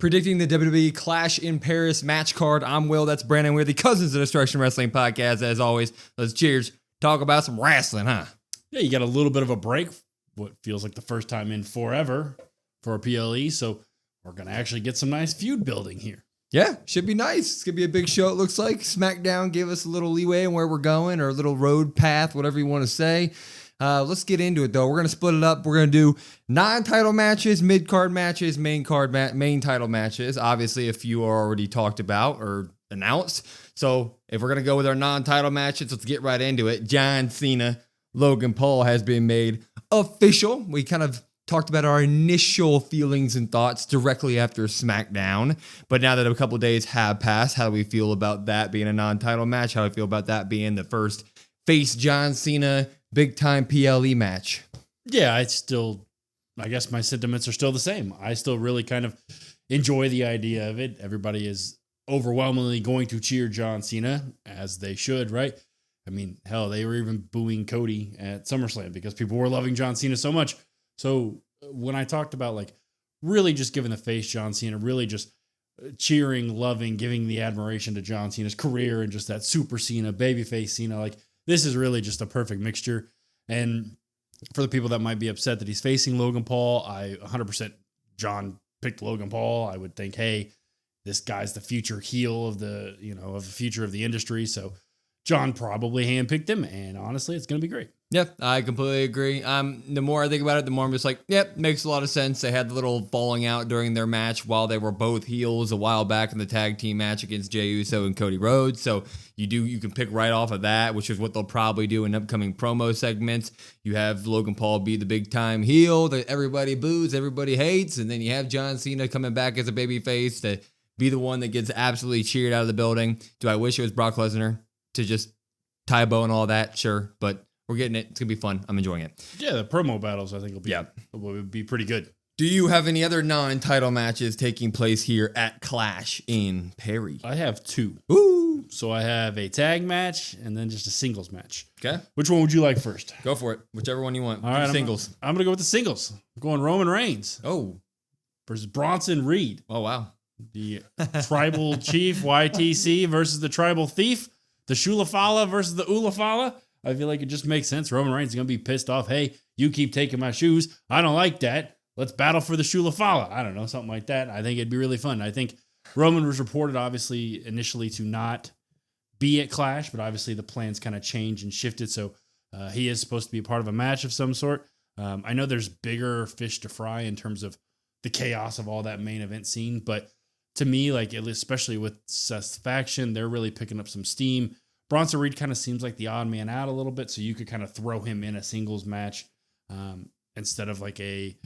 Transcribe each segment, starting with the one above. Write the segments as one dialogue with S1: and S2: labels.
S1: predicting the WWE Clash in Paris match card. I'm Will. That's Brandon. We're the Cousins of Destruction Wrestling Podcast. As always, let's cheers. Talk about some wrestling, huh?
S2: Yeah, you got a little bit of a break. What feels like the first time in forever for a PLE. So we're going to actually get some nice feud building here.
S1: Yeah, should be nice. It's going to be a big show, it looks like. SmackDown gave us a little leeway in where we're going, or a little road path, whatever you want to say. Let's get into it, though. We're going to split it up. We're going to do non-title matches, mid-card matches, main title matches. Obviously, a few are already talked about or announced. So if we're going to go with our non-title matches, let's get right into it. John Cena, Logan Paul has been made official. We kind of talked about our initial feelings and thoughts directly after SmackDown. But now that a couple of days have passed, how do we feel about that being a non-title match? How do we feel about that being the first face John Cena big-time PLE match?
S2: Yeah, I guess my sentiments are still the same. I still really kind of enjoy the idea of it. Everybody is overwhelmingly going to cheer John Cena, as they should, right? I mean, hell, they were even booing Cody at SummerSlam because people were loving John Cena so much. So when I talked about like really just giving the face John Cena, really just cheering, loving, giving the admiration to John Cena's career and just that super Cena, babyface Cena, like this is really just a perfect mixture. And for the people that might be upset that he's facing Logan Paul, I 100% John picked Logan Paul. I would think, hey, this guy's the future heel of the future of the industry. So John probably handpicked him, and honestly, it's going to be great.
S1: Yep, I completely agree. The more I think about it, the more I'm just like, yep, makes a lot of sense. They had the little falling out during their match while they were both heels a while back in the tag team match against Jey Uso and Cody Rhodes. So you can pick right off of that, which is what they'll probably do in upcoming promo segments. You have Logan Paul be the big time heel that everybody boos, everybody hates, and then you have John Cena coming back as a babyface to be the one that gets absolutely cheered out of the building. Do I wish it was Brock Lesnar to just tie a bow and all that? Sure, but we're getting it. It's going to be fun. I'm enjoying it.
S2: Yeah, the promo battles, I think, will be pretty good.
S1: Do you have any other non-title matches taking place here at Clash in Paris?
S2: I have two.
S1: Ooh.
S2: So I have a tag match and then just a singles match.
S1: Okay.
S2: Which one would you like first?
S1: Go for it. Whichever one you want.
S2: All right.
S1: Singles.
S2: I'm going to go with the singles. I'm going Roman Reigns.
S1: Oh.
S2: Versus Bronson Reed.
S1: Oh, wow.
S2: The tribal chief, YTC, versus the tribal thief. The Shulafala versus the Ulafala. I feel like it just makes sense. Roman Reigns is going to be pissed off. Hey, you keep taking my shoes. I don't like that. Let's battle for the Shulafala. I don't know, something like that. I think it'd be really fun. I think Roman was reported, obviously, initially to not be at Clash, but obviously the plans kind of changed and shifted. So he is supposed to be a part of a match of some sort. I know there's bigger fish to fry in terms of the chaos of all that main event scene, but to me, like especially with Seth's faction, they're really picking up some steam. Bronson Reed kind of seems like the odd man out a little bit, so you could kind of throw him in a singles match instead of like a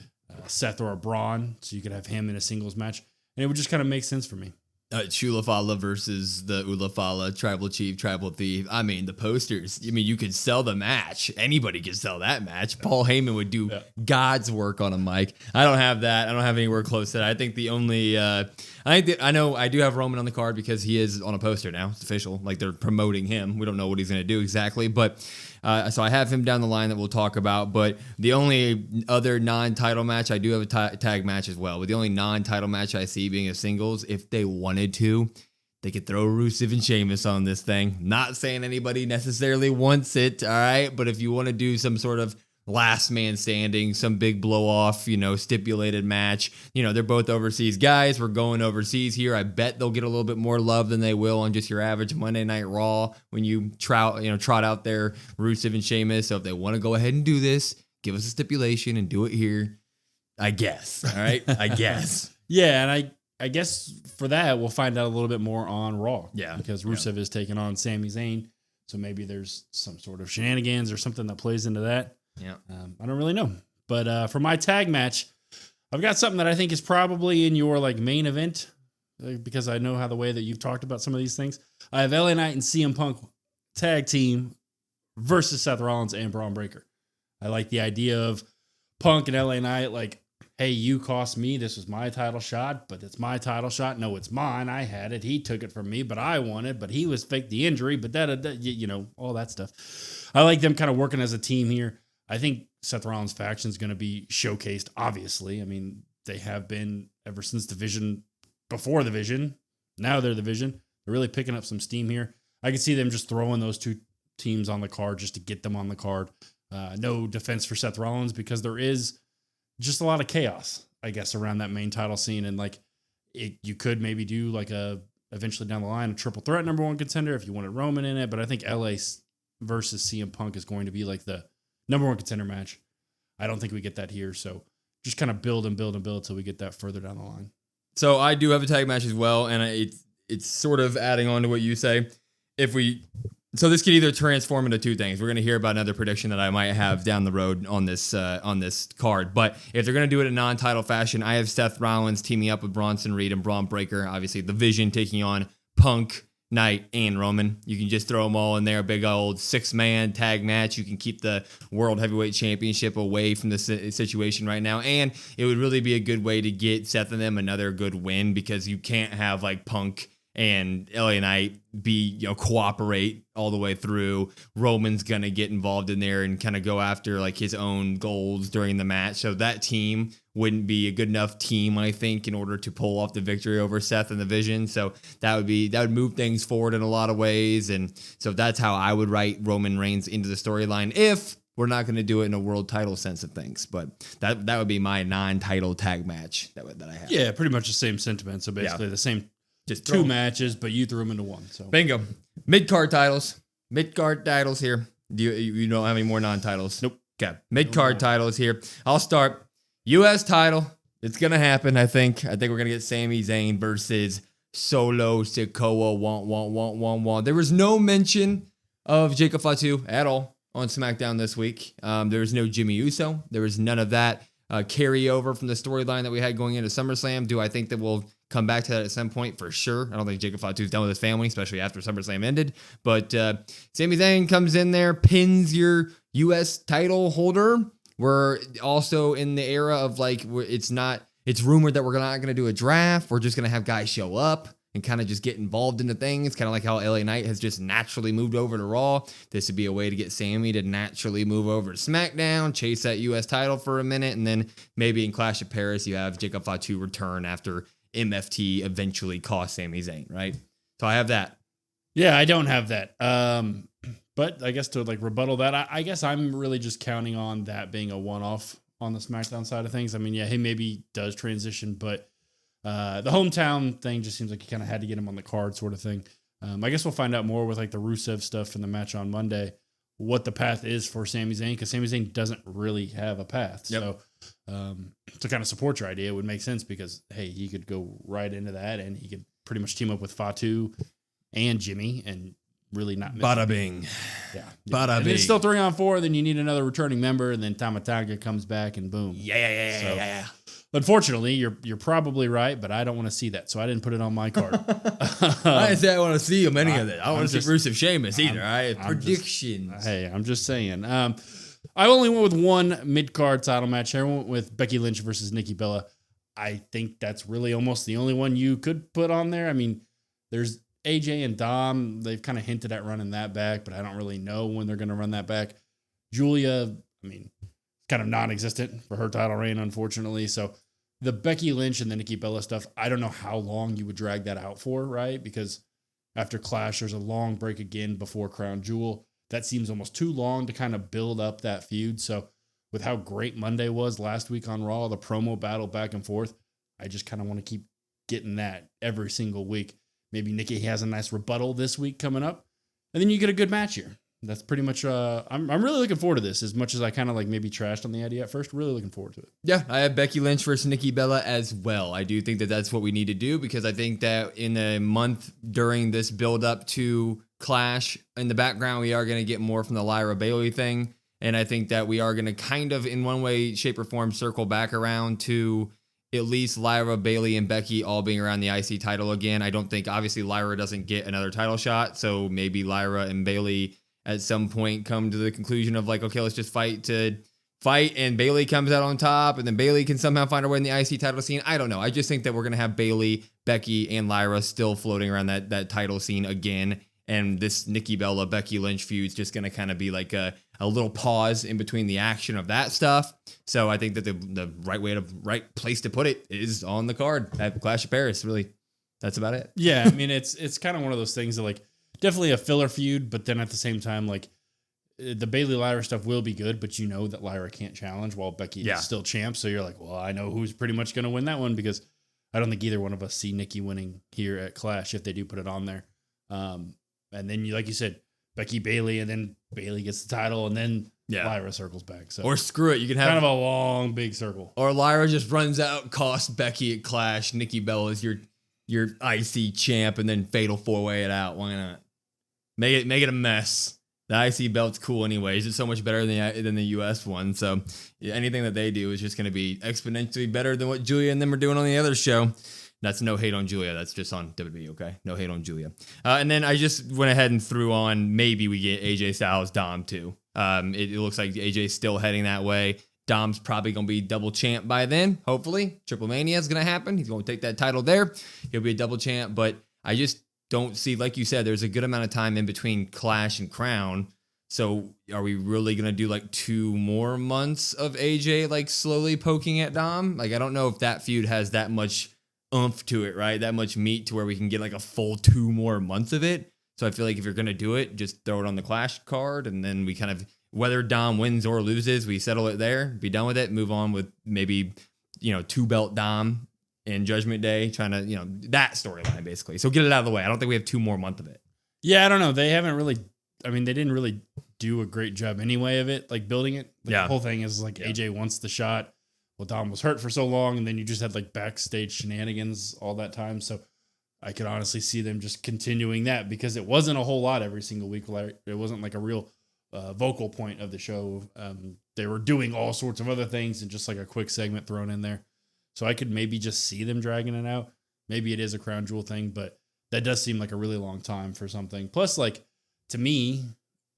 S2: Seth or a Bron, so you could have him in a singles match, and it would just kind of make sense for me.
S1: Shulafala versus the Ulafala, tribal chief, tribal thief. I mean, the posters. I mean, you could sell the match. Anybody could sell that match. Paul Heyman would do God's work on a mic. I don't have that. I don't have anywhere close to that. I think the only, I know I do have Roman on the card because he is on a poster now. It's official. Like they're promoting him. We don't know what he's going to do exactly, but so I have him down the line that we'll talk about. But the only other non-title match, I do have a tag match as well. But the only non-title match I see being a singles, if they wanted to, they could throw Rusev and Sheamus on this thing. Not saying anybody necessarily wants it, all right? But if you want to do some sort of last man standing, some big blow off, stipulated match, they're both overseas guys. We're going overseas here. I bet they'll get a little bit more love than they will on just your average Monday Night Raw when you trot out there Rusev and Sheamus. So if they want to go ahead and do this, give us a stipulation and do it here. I guess. All right. I guess.
S2: Yeah. And I guess for that, we'll find out a little bit more on Raw.
S1: Yeah.
S2: Because Rusev is taking on Sami Zayn. So maybe there's some sort of shenanigans or something that plays into that.
S1: Yeah.
S2: I don't really know. But for my tag match, I've got something that I think is probably in your like main event because I know how the way that you've talked about some of these things. I have LA Knight and CM Punk tag team versus Seth Rollins and Braun Breaker. I like the idea of Punk and LA Knight like, hey, you cost me. This was my title shot, but it's my title shot. No, it's mine. I had it. He took it from me, but I won it. But he was fake the injury, but all that stuff. I like them kind of working as a team here. I think Seth Rollins' faction is going to be showcased, obviously. I mean, they have been ever since Division before the Vision. Now they're the Vision. They're really picking up some steam here. I could see them just throwing those two teams on the card just to get them on the card. No defense for Seth Rollins because there is just a lot of chaos, I guess, around that main title scene. And like you could maybe do like eventually down the line, a triple threat number one contender if you wanted Roman in it. But I think LA versus CM Punk is going to be like the number one contender match. I don't think we get that here. So just kind of build and build and build till we get that further down the line.
S1: So I do have a tag match as well. And it's sort of adding on to what you say. So this could either transform into two things. We're going to hear about another prediction that I might have down the road on this card. But if they're going to do it in non-title fashion, I have Seth Rollins teaming up with Bronson Reed and Braun Breaker. Obviously, the Vision taking on Punk, Knight, and Roman. You can just throw them all in there. Big old 6-man tag match. You can keep the World Heavyweight Championship away from the situation right now. And it would really be a good way to get Seth and them another good win because you can't have like Punk and LA Knight cooperate all the way through. Roman's gonna get involved in there and kind of go after like his own goals during the match. So that team wouldn't be a good enough team, I think, in order to pull off the victory over Seth and the Vision. So that would move things forward in a lot of ways. And so that's how I would write Roman Reigns into the storyline if we're not going to do it in a world title sense of things. But that would be my non-title tag match that I have.
S2: Yeah, pretty much the same sentiment. So basically the same. Just two matches, but you threw them into one. So
S1: bingo. Mid-card titles. Mid-card titles here. You don't have any more non-titles?
S2: Nope.
S1: Okay. Mid-card titles here. I'll start. U.S. title. It's going to happen, I think. I think we're going to get Sami Zayn versus Solo Sikoa. Want. There was no mention of Jacob Fatu at all on SmackDown this week. There was no Jimmy Uso. There was none of that carryover from the storyline that we had going into SummerSlam. Do I think that we'll come back to that at some point? For sure. I don't think Jacob Fatu's done with his family, especially after SummerSlam ended. But Sami Zayn comes in there, pins your U.S. title holder. We're also in the era of like, it's rumored that we're not going to do a draft. We're just going to have guys show up and kind of just get involved into things. Kind of like how LA Knight has just naturally moved over to Raw. This would be a way to get Sami to naturally move over to SmackDown, chase that U.S. title for a minute, and then maybe in Clash of Paris, you have Jacob Fatu return after MFT eventually cost Sami Zayn, right? So I have that.
S2: Yeah, I don't have that. But I guess to like rebuttal that, I guess I'm really just counting on that being a one-off on the SmackDown side of things. I mean, yeah, he maybe does transition, but the hometown thing just seems like you kind of had to get him on the card sort of thing. I guess we'll find out more with like the Rusev stuff in the match on Monday, what the path is for Sami Zayn, because Sami Zayn doesn't really have a path. Yep. So to kind of support your idea, it would make sense because, hey, he could go right into that and he could pretty much team up with Fatu and Jimmy and really not miss
S1: bada bing.
S2: Yeah.
S1: Bada
S2: and
S1: bing.
S2: it's still 3-on-4, then you need another returning member, and then Tamatanga comes back and boom.
S1: Yeah.
S2: Unfortunately, you're probably right, but I don't want to see that, so I didn't put it on my card.
S1: I didn't say I want to see him any of that. I don't want to see Rusev Sheamus either. I have predictions.
S2: I'm just saying. I only went with one mid-card title match. I went with Becky Lynch versus Nikki Bella. I think that's really almost the only one you could put on there. I mean, there's AJ and Dom. They've kind of hinted at running that back, but I don't really know when they're going to run that back. Julia, I mean, kind of non-existent for her title reign, unfortunately. So the Becky Lynch and the Nikki Bella stuff, I don't know how long you would drag that out for, right? Because after Clash, there's a long break again before Crown Jewel. That seems almost too long to kind of build up that feud. So with how great Monday was last week on Raw, the promo battle back and forth, I just kind of want to keep getting that every single week. Maybe Nikki has a nice rebuttal this week coming up, and then you get a good match here. That's pretty much, I'm really looking forward to this, as much as I kind of like maybe trashed on the idea at first. Really looking forward to it.
S1: Yeah, I have Becky Lynch versus Nikki Bella as well. I do think that that's what we need to do, because I think that in a month during this build up to Clash, in the background, we are going to get more from the Lyra Bailey thing. And I think that we are going to kind of, in one way, shape, or form, circle back around to at least Lyra, Bailey, and Becky all being around the IC title again. I don't think, obviously, Lyra doesn't get another title shot. So maybe Lyra and Bailey at some point come to the conclusion of like, okay, let's just fight, and Bailey comes out on top, and then Bailey can somehow find her way in the IC title scene. I don't know. I just think that we're going to have Bailey, Becky, and Lyra still floating around that title scene again. And this Nikki Bella, Becky Lynch feud is just going to kind of be like a little pause in between the action of that stuff. So I think that the right place to put it is on the card at Clash of Paris, really. That's about it.
S2: Yeah, I mean, it's kind of one of those things that, like, definitely a filler feud, but then at the same time, like, the Bayley Lyra stuff will be good, but you know that Lyra can't challenge while Becky is still champ. So you're like, well, I know who's pretty much going to win that one, because I don't think either one of us see Nikki winning here at Clash if they do put it on there. And then, like you said, Becky Bayley, and then Bayley gets the title, and then Lyra circles back. So
S1: or screw it, you can have
S2: kind of a long, big circle.
S1: Or Lyra just runs out, costs Becky at Clash. Nikki Bella is your IC champ, and then fatal 4-way it out. Why not? Make it a mess. The IC belt's cool anyways. It's so much better than the US one. So anything that they do is just going to be exponentially better than what Julia and them are doing on the other show. That's no hate on Julia. That's just on WWE, okay? No hate on Julia. And then I just went ahead and threw on, maybe we get AJ Styles Dom too. It looks like AJ's still heading that way. Dom's probably going to be double champ by then, hopefully. Triple Mania is going to happen. He's going to take that title there. He'll be a double champ, but I just don't see, like you said, there's a good amount of time in between Clash and Crown. So are we really going to do like 2 more months of AJ like slowly poking at Dom? Like, I don't know if that feud has that much oomph to it, right? That much meat to where we can get like a full 2 more months of it. So I feel like if you're going to do it, just throw it on the Clash card, and then we kind of, whether Dom wins or loses, we settle it there, be done with it, move on with maybe, 2-belt Dom in Judgment Day, trying to, that storyline basically. So get it out of the way. I don't think we have 2 more months of it.
S2: Yeah, I don't know. They haven't really, they didn't really do a great job anyway of it, like building it. Like, the whole thing is like AJ wants the shot. Well, Dom was hurt for so long, and then you just had like backstage shenanigans all that time. So I could honestly see them just continuing that, because it wasn't a whole lot every single week. It wasn't like a real vocal point of the show. They were doing all sorts of other things and just like a quick segment thrown in there. So I could maybe just see them dragging it out. Maybe it is a crown jewel thing, but that does seem like a really long time for something. Plus, like, to me,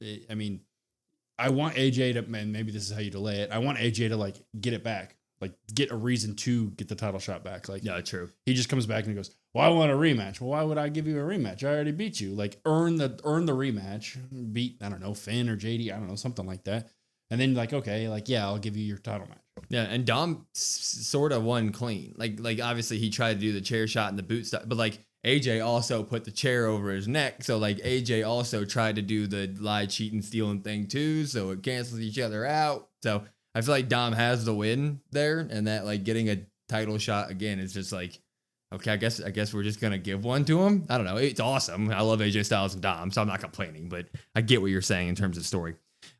S2: I want AJ to, and maybe this is how you delay it, I want AJ to like get it back. Like, get a reason to get the title shot back. Like, yeah, true. He just comes back and he goes, well, I want a rematch. Well, why would I give you a rematch? I already beat you. Like, earn the rematch. Beat, I don't know, Finn or JD. I don't know, something like that. And then like, okay, like, yeah, I'll give you your title match.
S1: Yeah, and Dom sort of won clean. Like obviously he tried to do the chair shot and the boot stuff, but like AJ also put the chair over his neck. So like AJ also tried to do the lie, cheat, and stealing thing too. So it cancels each other out. So I feel like Dom has the win there, and that like getting a title shot again is just like, okay, I guess we're just gonna give one to him. I don't know. It's awesome. I love AJ Styles and Dom, so I'm not complaining, but I get what you're saying in terms of story.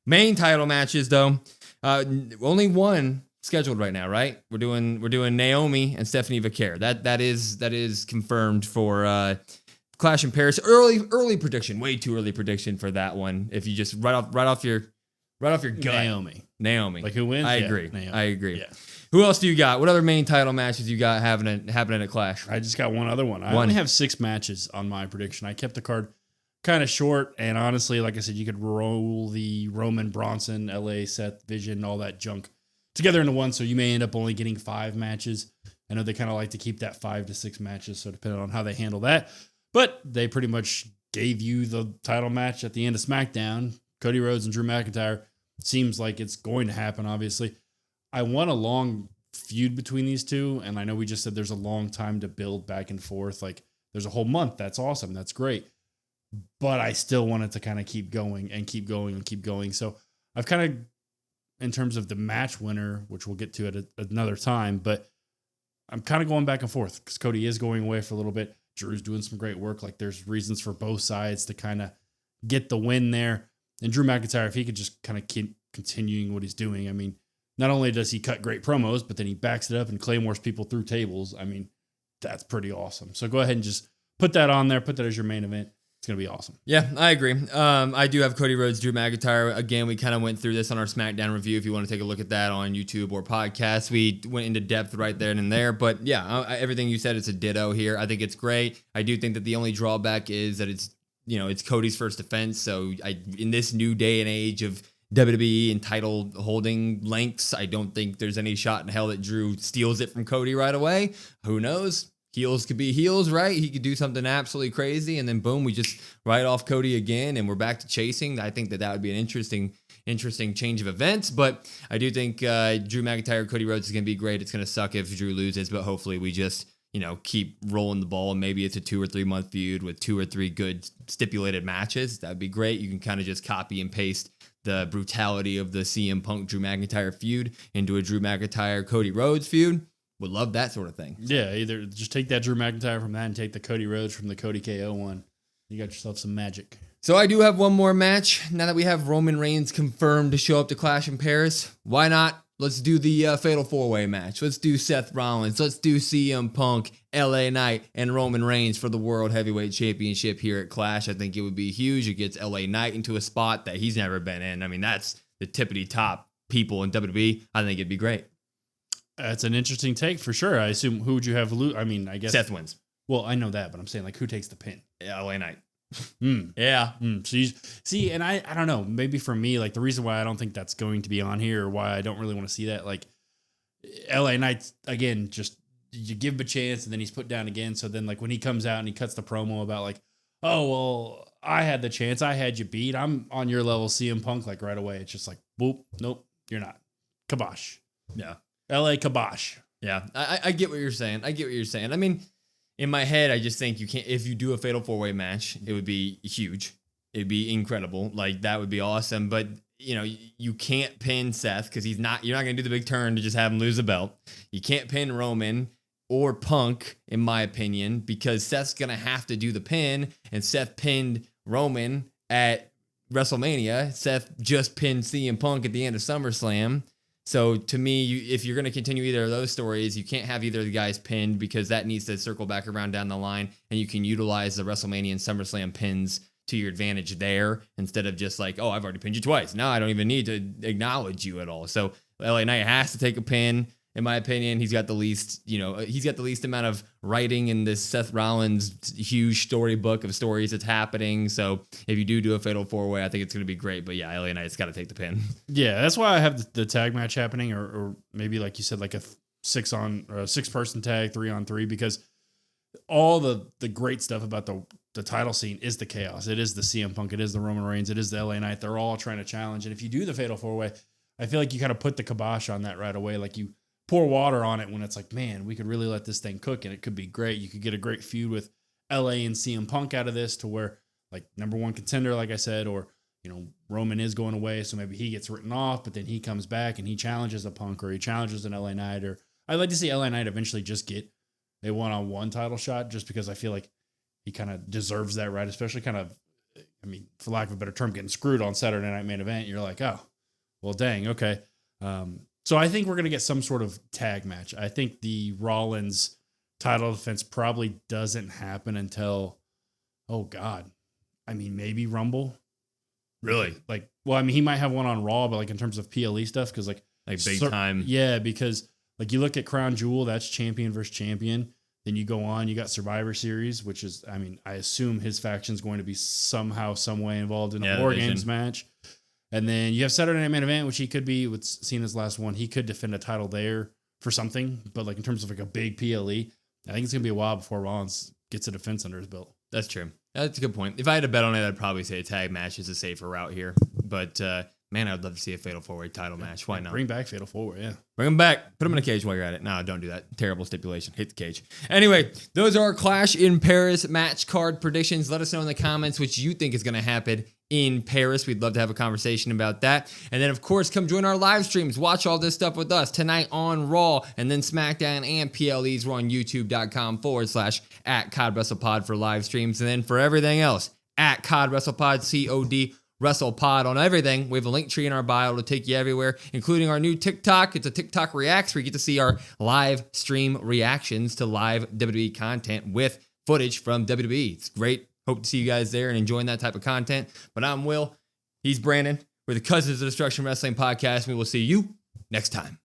S1: Main title matches though, only one scheduled right now, right? We're doing Naomi and Stephanie Vaquer. That is confirmed for Clash in Paris. Early prediction, way too early prediction for that one. If you just right off your gut. Naomi. Like, who wins? I agree. Yeah. Who else do you got? What other main title matches you got happening at Clash?
S2: I just got one other one. I only have 6 matches on my prediction. I kept the card kind of short, and honestly, like I said, you could roll the Roman, Bronson, LA, Seth, Vision, all that junk together into one, so you may end up only getting 5 matches. I know they kind of like to keep that 5 to 6 matches, so depending on how they handle that. But they pretty much gave you the title match at the end of SmackDown. Cody Rhodes and Drew McIntyre. Seems like it's going to happen, obviously. I want a long feud between these two, and I know we just said there's a long time to build back and forth. Like, there's a whole month. That's awesome. That's great. But I still want it to kind of keep going and keep going and keep going. So I've kind of, in terms of the match winner, which we'll get to at another time, but I'm kind of going back and forth because Cody is going away for a little bit. Drew's doing some great work. Like, there's reasons for both sides to kind of get the win there. And Drew McIntyre, if he could just kind of keep continuing what he's doing, I mean, not only does he cut great promos, but then he backs it up and claymores people through tables. I mean, that's pretty awesome. So go ahead and just put that on there. Put that as your main event. It's going to be awesome.
S1: Yeah, I agree. I do have Cody Rhodes, Drew McIntyre. Again, we kind of went through this on our SmackDown review. If you want to take a look at that on YouTube or podcast, we went into depth right there and there. But yeah, everything you said, it's a ditto here. I think it's great. I do think that the only drawback is that it's Cody's first defense. So in this new day and age of WWE and title holding lengths, I don't think there's any shot in hell that Drew steals it from Cody right away. Who knows? Heels could be heels, right? He could do something absolutely crazy, and then boom, we just write off Cody again, and we're back to chasing. I think that would be an interesting change of events, but I do think Drew McIntyre, Cody Rhodes is going to be great. It's going to suck if Drew loses, but hopefully we just keep rolling the ball, and maybe it's a 2 or 3 month feud with 2 or 3 good stipulated matches. That'd be great. You can kind of just copy and paste the brutality of the CM Punk Drew McIntyre feud into a Drew McIntyre Cody Rhodes feud. Would love that sort of thing.
S2: Yeah, either just take that Drew McIntyre from that and take the Cody Rhodes from the Cody KO one. You got yourself some magic.
S1: So I do have one more match. Now that we have Roman Reigns confirmed to show up to Clash in Paris, why not? Let's do the Fatal 4-Way match. Let's do Seth Rollins. Let's do CM Punk, LA Knight, and Roman Reigns for the World Heavyweight Championship here at Clash. I think it would be huge. It gets LA Knight into a spot that he's never been in. I mean, that's the tippity top people in WWE. I think it'd be great.
S2: That's an interesting take for sure. I assume, who would you have lose? I mean, I guess
S1: Seth wins.
S2: Well, I know that, but I'm saying, like, who takes the pin?
S1: Yeah, LA Knight.
S2: Yeah. So see, and I don't know, maybe for me, like, the reason why I don't think that's going to be on here, or why I don't really want to see that, like, LA Knight, again, just you give him a chance and then he's put down again. So then, like, when he comes out and he cuts the promo about, like, oh, well, I had the chance, I had you beat, I'm on your level, CM Punk, like, right away, it's just like, boop, nope, you're not. Kibosh.
S1: Yeah.
S2: LA kibosh.
S1: Yeah. I get what you're saying. I mean, in my head, I just think you can't, if you do a Fatal 4-Way match, it would be huge. It'd be incredible. Like, that would be awesome. But, you can't pin Seth because you're not going to do the big turn to just have him lose the belt. You can't pin Roman or Punk, in my opinion, because Seth's going to have to do the pin, and Seth pinned Roman at WrestleMania. Seth just pinned CM Punk at the end of SummerSlam. So to me, if you're going to continue either of those stories, you can't have either of the guys pinned because that needs to circle back around down the line, and you can utilize the WrestleMania and SummerSlam pins to your advantage there instead of just like, oh, I've already pinned you twice. Now I don't even need to acknowledge you at all. So LA Knight has to take a pin. In my opinion, he's got the least amount of writing in this Seth Rollins huge storybook of stories that's happening. So if you do a Fatal 4-Way, I think it's going to be great. But yeah, LA Knight's got to take the pin.
S2: Yeah, that's why I have the tag match happening, or maybe like you said, like a 6-person tag, 3-on-3, because all the great stuff about the title scene is the chaos. It is the CM Punk. It is the Roman Reigns. It is the LA Knight. They're all trying to challenge. And if you do the Fatal 4-Way, I feel like you kind of put the kibosh on that right away. Like, you pour water on it when it's like, man, we could really let this thing cook and it could be great. You could get a great feud with LA and CM Punk out of this, to where, like, number one contender, like I said, or, Roman is going away, so maybe he gets written off, but then he comes back and he challenges a Punk, or he challenges an LA Knight, or I'd like to see LA Knight eventually just get a one-on-one title shot, just because I feel like he kind of deserves that, right? Especially kind of, I mean, for lack of a better term, getting screwed on Saturday Night Main Event. You're like, oh, well, dang, okay. So I think we're going to get some sort of tag match. I think the Rollins title defense probably doesn't happen until, oh God, I mean, maybe Rumble.
S1: Really?
S2: Like, well, I mean, he might have one on Raw, but like in terms of PLE stuff, because like
S1: big time.
S2: Yeah, because like you look at Crown Jewel, that's champion versus champion. Then you go on, you got Survivor Series, which is, I mean, I assume his faction's going to be somehow, some way involved in a War Games match. And then you have Saturday Night Main Event, which he could be, with Cena's last one, he could defend a title there for something. But like in terms of like a big PLE, I think it's going to be a while before Rollins gets a defense under his belt.
S1: That's true. That's a good point. If I had to bet on it, I'd probably say a tag match is a safer route here. But man, I'd love to see a Fatal 4-Way title match. Why not?
S2: Bring back Fatal 4-Way, yeah.
S1: Bring him back. Put him in a cage while you're at it. No, don't do that. Terrible stipulation. Hit the cage. Anyway, those are our Clash in Paris match card predictions. Let us know in the comments which you think is going to happen in Paris. We'd love to have a conversation about that. And then, of course, come join our live streams. Watch all this stuff with us tonight on Raw, and then SmackDown and PLEs. We're on youtube.com/@CODWrestlePod for live streams. And then for everything else, @CODWrestlePod, COD WrestlePod on everything. We have a link tree in our bio to take you everywhere, including our new TikTok. It's a TikTok Reacts where you get to see our live stream reactions to live WWE content with footage from WWE. It's great. Hope to see you guys there and enjoying that type of content. But I'm Will. He's Brandon. We're the Cousins of Destruction Wrestling Podcast. And we will see you next time.